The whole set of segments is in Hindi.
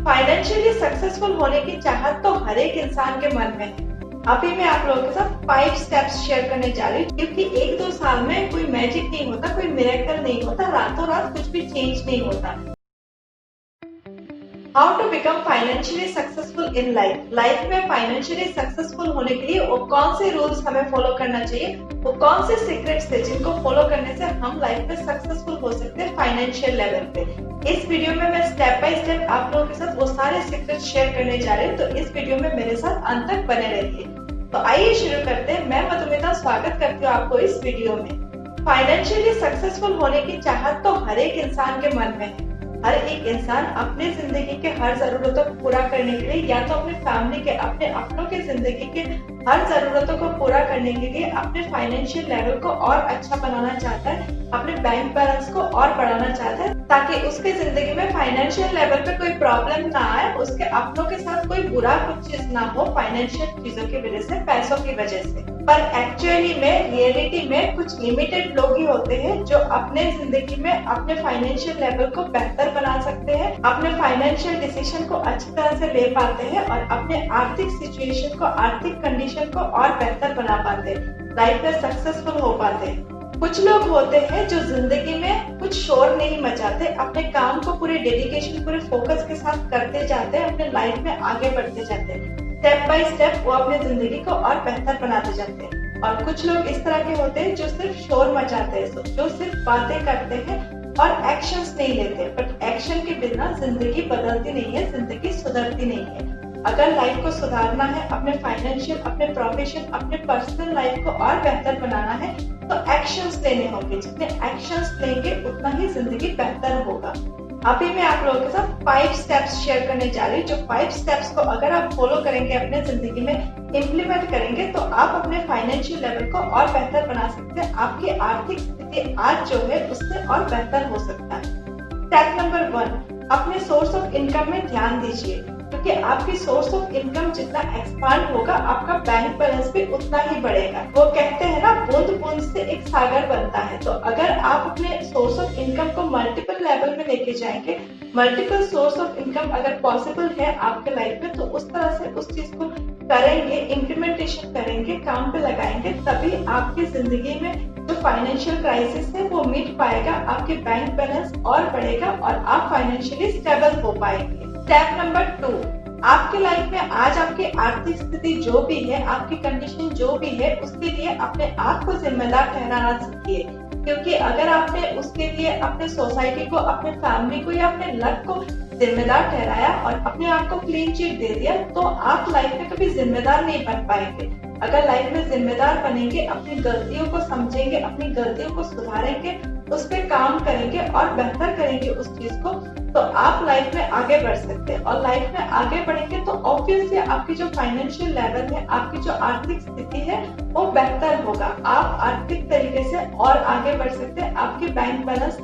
फाइनेंशियली सक्सेसफुल होने की चाहत तो हर एक इंसान के मन में है। अभी मैं आप लोगों के साथ 5 स्टेप्स शेयर करने जा रही हूँ, क्योंकि 1-2 साल में कोई मैजिक नहीं होता, कोई मिरेकल नहीं होता, रातों रात कुछ भी चेंज नहीं होता। How to become financially successful in life. Life में फाइनेंशियली सक्सेसफुल होने के लिए वो कौन से रूल्स हमें फॉलो करना चाहिए, वो कौन से सीक्रेट्स थे जिनको फॉलो करने से हम लाइफ में सक्सेसफुल हो सकते हैं फाइनेंशियल लेवल पे। इस वीडियो में मैं स्टेप बाय स्टेप आप लोगों के साथ वो सारे सीक्रेट्स शेयर करने जा रही हूँ, तो इस वीडियो में मेरे साथ अंत तक बने रहिए। तो आइए शुरू करते हैं। मैं मधुमिता स्वागत करती हूँ आपको इस वीडियो में। फाइनेंशियली सक्सेसफुल होने की चाहत तो हर एक इंसान के मन में है। हर एक इंसान अपने जिंदगी के हर जरूरतों को पूरा करने के लिए, या तो अपने फैमिली के, अपने अपनों के जिंदगी के हर जरूरतों को पूरा करने के लिए अपने फाइनेंशियल लेवल को और अच्छा बनाना चाहता है, अपने बैंक बैलेंस को और बढ़ाना चाहता है, ताकि उसके जिंदगी में फाइनेंशियल लेवल पे कोई प्रॉब्लम ना आए, उसके अपनों के साथ कोई बुरा कुछ चीज ना हो फाइनेंशियल चीजों की वजह से, पैसों की वजह से। पर एक्चुअली में, रियलिटी में कुछ लिमिटेड लोग ही होते हैं जो अपने जिंदगी में अपने फाइनेंशियल लेवल को बेहतर बना सकते हैं, अपने फाइनेंशियल डिसीजन को अच्छी तरह से ले पाते हैं और अपने आर्थिक सिचुएशन को, आर्थिक कंडीशन को और बेहतर बना पाते हैं, लाइफ में सक्सेसफुल हो पाते हैं। कुछ लोग होते हैं जो जिंदगी में कुछ शोर नहीं मचाते, अपने काम को पूरे डेडिकेशन, पूरे फोकस के साथ करते जाते हैं, अपने लाइफ में आगे बढ़ते जाते हैं, स्टेप बाय स्टेप वो अपनी जिंदगी को और बेहतर बनाते जाते हैं। और कुछ लोग इस तरह के होते हैं जो सिर्फ शोर मचाते हैं, जो सिर्फ बातें करते हैं और एक्शंस नहीं लेते। बट एक्शन के बिना जिंदगी बदलती नहीं है, जिंदगी सुधरती नहीं है। अगर लाइफ को सुधारना है, अपने फाइनेंशियल, अपने प्रोफेशन, अपने पर्सनल लाइफ को और बेहतर बनाना है, तो एक्शंस लेने होंगे। जितने एक्शंस लेंगे उतना ही जिंदगी बेहतर होगा। अभी मैं आप लोगों के साथ 5 स्टेप्स शेयर करने जा रही हूँ, जो 5 स्टेप्स को अगर आप फॉलो करेंगे, अपने जिंदगी में इम्प्लीमेंट करेंगे, तो आप अपने फाइनेंशियल लेवल को और बेहतर बना सकते हैं। आपकी आर्थिक स्थिति आज जो है उससे और बेहतर हो सकता है। स्टेप नंबर 1, अपने सोर्स ऑफ इनकम में ध्यान दीजिए, क्योंकि आपकी सोर्स ऑफ इनकम जितना एक्सपांड होगा, आपका बैंक बैलेंस भी उतना ही बढ़ेगा। वो कहते हैं ना, बूंद बूंद से एक सागर बनता है। तो अगर आप अपने सोर्स ऑफ इनकम को मल्टीपल लेवल में लेके जाएंगे, मल्टीपल सोर्स ऑफ इनकम अगर पॉसिबल है आपके लाइफ में, तो उस तरह से उस चीज को करेंगे, इम्प्लीमेंटेशन करेंगे, काम पे लगाएंगे, तभी आपकी जिंदगी में जो फाइनेंशियल क्राइसिस है वो मिट पाएगा, आपके बैंक बैलेंस और बढ़ेगा और आप फाइनेंशियली स्टेबल हो पाएंगे। स्टेप नंबर 2, आपके लाइफ में आज आपकी आर्थिक स्थिति जो भी है, आपकी कंडीशन जो भी है, उसके लिए अपने आप को जिम्मेदार ठहराना सीखिए। क्योंकि अगर आपने उसके लिए अपने सोसाइटी को, अपने फैमिली को या अपने लक को जिम्मेदार ठहराया और अपने आप को क्लीन चिट दे दिया, तो आप लाइफ में कभी जिम्मेदार नहीं बन पाएंगे। अगर लाइफ में जिम्मेदार बनेंगे, अपनी गलतियों को समझेंगे, अपनी गलतियों को सुधारेंगे, उस पर काम करेंगे और बेहतर करेंगे उस चीज को, तो आप लाइफ में आगे बढ़ सकते हैं। और लाइफ में आगे बढ़ेंगे तो ऑब्वियसली आपकी जो फाइनेंशियल लेवल है, आपकी जो आर्थिक स्थिति है, वो बेहतर होगा। आप आर्थिक तरीके से और आगे बढ़ सकते हैं, आपकी बैंक बैलेंस,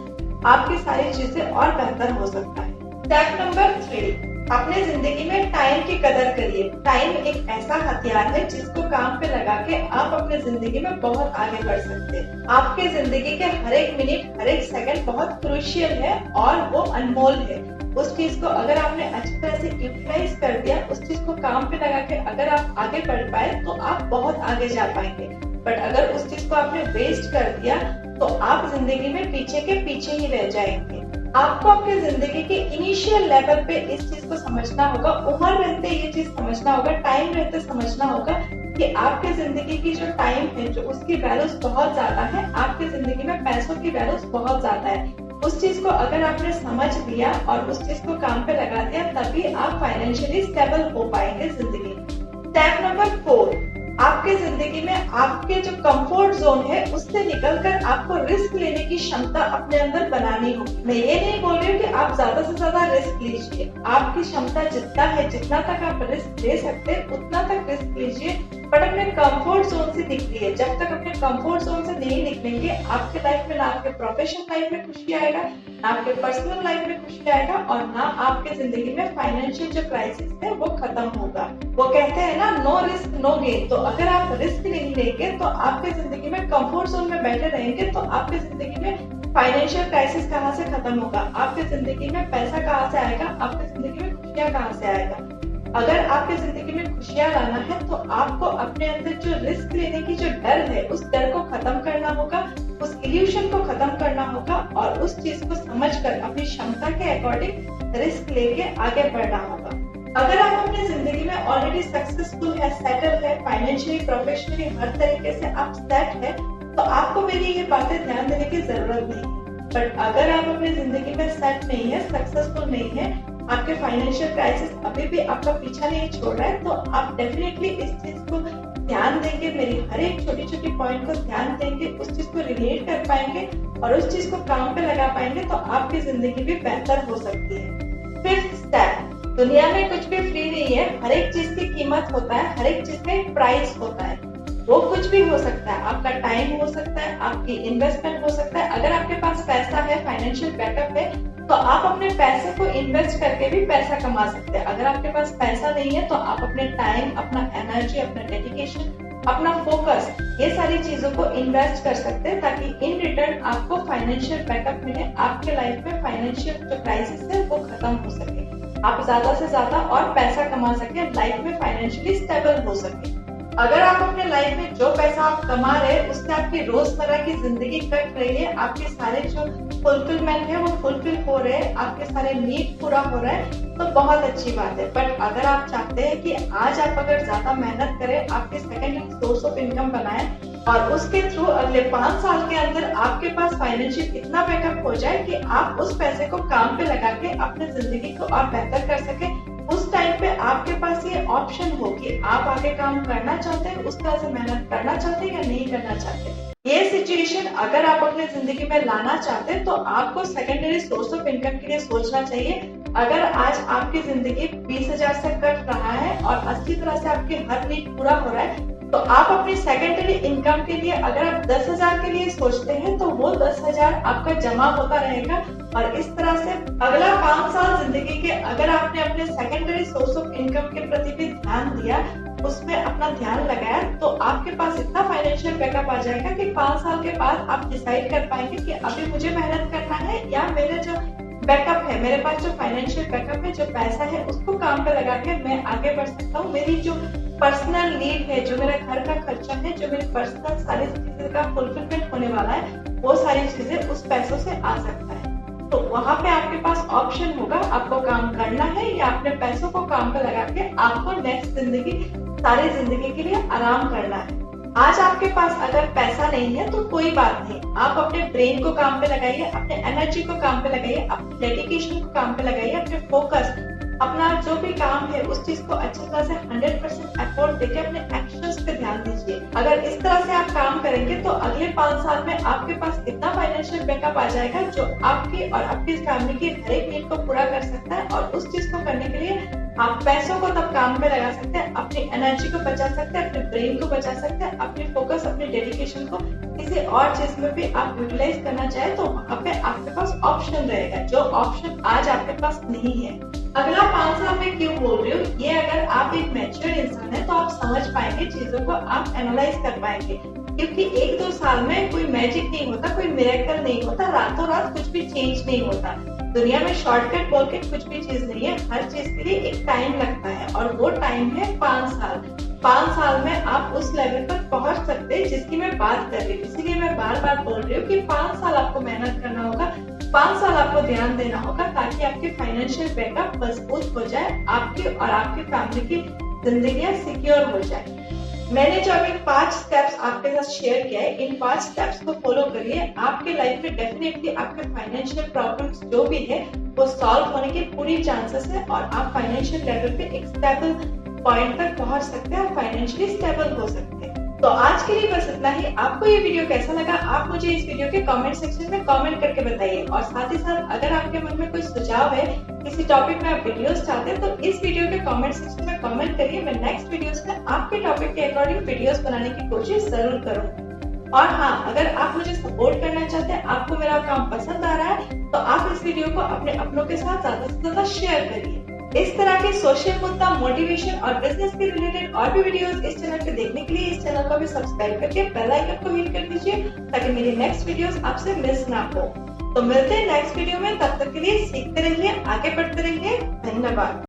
आपकी सारी चीजें और बेहतर हो सकता है। स्टेप नंबर 3, अपने जिंदगी में टाइम की कदर करिए। टाइम एक ऐसा हथियार है जिसको काम पे लगा के आप अपने जिंदगी में बहुत आगे बढ़ सकते हैं। आपके जिंदगी के हर एक मिनट, हर एक सेकंड बहुत क्रूशियल है और वो अनमोल है। उस चीज को अगर आपने अच्छी तरह से यूटिलाइज कर दिया, उस चीज को काम पे लगा के अगर आप आगे बढ़ पाए, तो आप बहुत आगे जा पाएंगे। बट अगर उस चीज को आपने वेस्ट कर दिया, तो आप जिंदगी में पीछे के पीछे ही रह जाएंगे। आपको अपनी जिंदगी के इनिशियल लेवल पे इस चीज को समझना होगा, उम्र रहते ये चीज समझना होगा, टाइम रहते समझना होगा कि आपके जिंदगी की जो टाइम है, जो उसकी वैल्यूज बहुत ज्यादा है, आपकी जिंदगी में पैसों की वैल्यूज बहुत ज्यादा है। उस चीज को अगर आपने समझ लिया और उस चीज को काम पे लगा दिया, तभी आप फाइनेंशियली स्टेबल हो पाएंगे जिंदगी में। स्टेप नंबर 4, आपके जिंदगी में आपके जो कंफर्ट जोन है, उससे निकलकर आपको रिस्क लेने की क्षमता अपने अंदर बनानी होगी। मैं ये नहीं बोल रही हूँ कि आप ज्यादा से ज्यादा रिस्क लीजिए, आपकी क्षमता जितना है, जितना तक आप रिस्क ले सकते हैं उतना तक रिस्क लीजिए, बट अपने कंफर्ट जोन से निकलिए। जब तक अपने कंफर्ट जोन से नहीं निकलेंगे, आपके लाइफ में ना आपके प्रोफेशनल लाइफ में खुशी आएगा, ना आपके पर्सनल लाइफ में खुशी आएगा, और ना आपके जिंदगी में फाइनेंशियल जो क्राइसिस है वो खत्म होगा। वो कहते हैं ना, नो रिस्क नो गेन। तो अगर आप रिस्क नहीं लेंगे, तो आपके जिंदगी में कंफर्ट जोन में बैठे रहेंगे, तो आपकी जिंदगी में फाइनेंशियल क्राइसिस कहाँ से खत्म होगा, आपकी जिंदगी में पैसा कहाँ से आएगा, आपकी जिंदगी में खुशियां कहाँ से आएगा। अगर आपकी जिंदगी में खुशियां लाना है तो आपको अपने अंदर जो रिस्क लेने की जो डर है उस डर को खत्म करना होगा, उस इल्यूशन को खत्म करना होगा और उस चीज को समझकर अपनी क्षमता के अकॉर्डिंग रिस्क लेके आगे बढ़ना होगा। अगर आप अपनी जिंदगी में ऑलरेडी सक्सेसफुल है, सेटल है, फाइनेंशियली, प्रोफेशनली हर तरीके से आप सेट है, तो आपको मेरी ये बातें ध्यान देने की जरूरत नहीं है। बट अगर आप अपनी जिंदगी में सेट नहीं है, सक्सेसफुल नहीं है, आपके फाइनेंशियल क्राइसिस अभी भी आपका पीछा नहीं छोड़ रहा है, तो आप डेफिनेटली इस चीज को ध्यान देंगे, मेरी हर एक छोटी छोटी पॉइंट को ध्यान देंगे, उस चीज को रिलेट कर पाएंगे और उस चीज को काम पे लगा पाएंगे, तो आपकी जिंदगी भी बेहतर हो सकती है। फिफ्थ स्टेप, दुनिया में कुछ भी फ्री नहीं है, हर एक चीज की कीमत होता है, हर एक चीज का एक प्राइस होता है। वो कुछ भी हो सकता है, आपका टाइम हो सकता है, आपकी इन्वेस्टमेंट हो सकता है। अगर आपके पास पैसा है, फाइनेंशियल बैकअप है, तो आप अपने पैसे को इन्वेस्ट करके भी पैसा कमा सकते हैं। अगर आपके पास पैसा नहीं है तो आप अपने टाइम, अपना एनर्जी, अपना डेडिकेशन, अपना फोकस, ये सारी चीजों को इन्वेस्ट कर सकते हैं ताकि इन रिटर्न आपको फाइनेंशियल बैकअप मिले, आपके लाइफ में फाइनेंशियल जो क्राइसिस है वो खत्म हो सके, आप ज्यादा से ज्यादा और पैसा कमा सके, लाइफ में फाइनेंशियली स्टेबल हो सके। अगर आप अपने लाइफ में जो पैसा आप कमा रहे हैं उससे आपकी रोजमर्रा की जिंदगी कट रही है, आपके सारे जो फुलफिलमेंट है वो फुलफिल हो रहे हैं, आपके सारे नीड पूरा हो रहा है, तो बहुत अच्छी बात है। बट अगर आप चाहते हैं कि आज आप अगर ज्यादा मेहनत करें, आपके सेकेंडरी सोर्स ऑफ इनकम बनाएं और उसके थ्रू अगले 5 साल के अंदर आपके पास फाइनेंशियल इतना बैकअप हो जाए कि आप उस पैसे को काम पे लगा के अपनी जिंदगी को और बेहतर कर सके, उस टाइम पे आपके पास ये ऑप्शन हो कि आप आगे काम करना चाहते हैं, उस तरह से मेहनत करना चाहते हैं या नहीं करना चाहते। ये सिचुएशन अगर आप अपनी जिंदगी में लाना चाहते हैं तो आपको सेकेंडरी सोर्स ऑफ इनकम के लिए सोचना चाहिए। अगर आज आपकी जिंदगी 20,000 से कट रहा है और अच्छी तरह से आपकी हर नीड पूरा हो रहा है, तो आप अपनी सेकेंडरी इनकम के लिए अगर आप 10,000 के लिए सोचते हैं तो वो 10,000 आपका जमा होता रहेगा और इस तरह से अगला 5 साल जिंदगी के अगर आपने अपने सेकेंडरी सोर्स ऑफ इनकम के प्रति भी ध्यान दिया, उसमें अपना ध्यान लगाया, तो आपके पास इतना फाइनेंशियल बैकअप आ जाएगा कि 5 साल के बाद आप डिसाइड कर पाएंगे कि अभी मुझे मेहनत करना है या मेरा जो बैकअप है, मेरे पास जो फाइनेंशियल बैकअप है, जो पैसा है, उसको काम पे लगा के मैं आगे बढ़ सकता हूँ। मेरी जो पर्सनल नीड है, जो मेरा घर का खर्चा है, जो मेरी पर्सनल सारी चीजें का फुलफिलमेंट होने वाला है, वो सारी चीजें उस पैसों से आ सकता है। तो वहां पे आपके पास ऑप्शन होगा, आपको काम करना है या अपने पैसों को काम पे लगा के आपको नेक्स्ट जिंदगी, सारी जिंदगी के लिए आराम करना है। आज आपके पास अगर पैसा नहीं है तो कोई बात नहीं, आप अपने ब्रेन को काम पे लगाइए, अपने एनर्जी को काम पे लगाइए, अपने डेडिकेशन को काम पे लगाइए, अपने फोकस, अपना जो भी काम है उस चीज को अच्छी तरह से 100% एफर्ट देके अपने एक्शंस पे ध्यान दीजिए। अगर इस तरह से आप काम करेंगे तो अगले 5 साल में आपके पास इतना फाइनेंशियल बैकअप आ जाएगा जो आपकी और आपकी फैमिली की हर एक नीड को पूरा कर सकता है और उस चीज को करने के लिए आप पैसों को तब काम पे लगा सकते हैं, अपनी एनर्जी को बचा सकते हैं, अपने ब्रेन को बचा सकते हैं, अपनी फोकस, अपनी डेडिकेशन को किसी और चीज में भी आप यूटिलाइज करना चाहे तो वहाँ पे आपके पास ऑप्शन रहेगा, जो ऑप्शन आज आपके पास नहीं है। अगला 5 साल में क्यों बोल रही हूँ, ये अगर आप एक मैच्योर इंसान है तो आप समझ पाएंगे, चीजों को आप एनालाइज कर पाएंगे, क्योंकि 1-2 साल में कोई मैजिक नहीं होता, कोई मिरेकल नहीं होता, रातों रात कुछ भी चेंज नहीं होता। दुनिया में शॉर्टकट बोल के कुछ भी चीज नहीं है, हर चीज के लिए एक टाइम लगता है और वो टाइम है 5 साल। 5 साल में आप उस लेवल पर पहुंच सकते हैं जिसकी मैं बात कर रही हूँ। इसीलिए मैं बार बार बोल रही हूँ कि 5 साल आपको मेहनत करना होगा, 5 साल आपको ध्यान देना होगा ताकि आपकी फाइनेंशियल बैकअप मजबूत हो जाए, आपकी और आपकी फैमिली की जिंदगी सिक्योर हो जाए। मैंने जो अभी 5 स्टेप्स आपके साथ शेयर किया है, इन 5 स्टेप्स को फॉलो करिए, आपके लाइफ में डेफिनेटली आपके फाइनेंशियल प्रॉब्लम्स जो भी है वो सॉल्व होने के पूरी चांसेस है और आप फाइनेंशियल लेवल पे एक स्टेबल पॉइंट तक पहुंच सकते हैं और फाइनेंशियली स्टेबल हो सकते हैं। तो आज के लिए बस इतना ही। आपको ये वीडियो कैसा लगा, आप मुझे इस वीडियो के कमेंट सेक्शन में कमेंट करके बताइए और साथ ही साथ अगर आपके मन में कोई सुझाव है, किसी टॉपिक में आप वीडियोस चाहते हैं तो इस वीडियो के कमेंट सेक्शन में कमेंट करिए। मैं नेक्स्ट वीडियोस में आपके टॉपिक के अकॉर्डिंग वीडियोस बनाने की कोशिश जरूर करूंगी। और हाँ, अगर आप मुझे सपोर्ट करना चाहते हैं, आपको मेरा काम पसंद आ रहा है तो आप इस वीडियो को अपने अपनों के साथ ज्यादा से ज्यादा शेयर करिए। इस तरह के सोशल मुद्दा, मोटिवेशन और बिजनेस के रिलेटेड और भी वीडियोस इस चैनल पे देखने के लिए इस चैनल को भी सब्सक्राइब करके बेल आइकन को हिट कर दीजिए ताकि मेरी नेक्स्ट वीडियोस आपसे मिस ना हो। तो मिलते हैं नेक्स्ट वीडियो में, तब तक के लिए सीखते रहिए, आगे बढ़ते रहिए। धन्यवाद।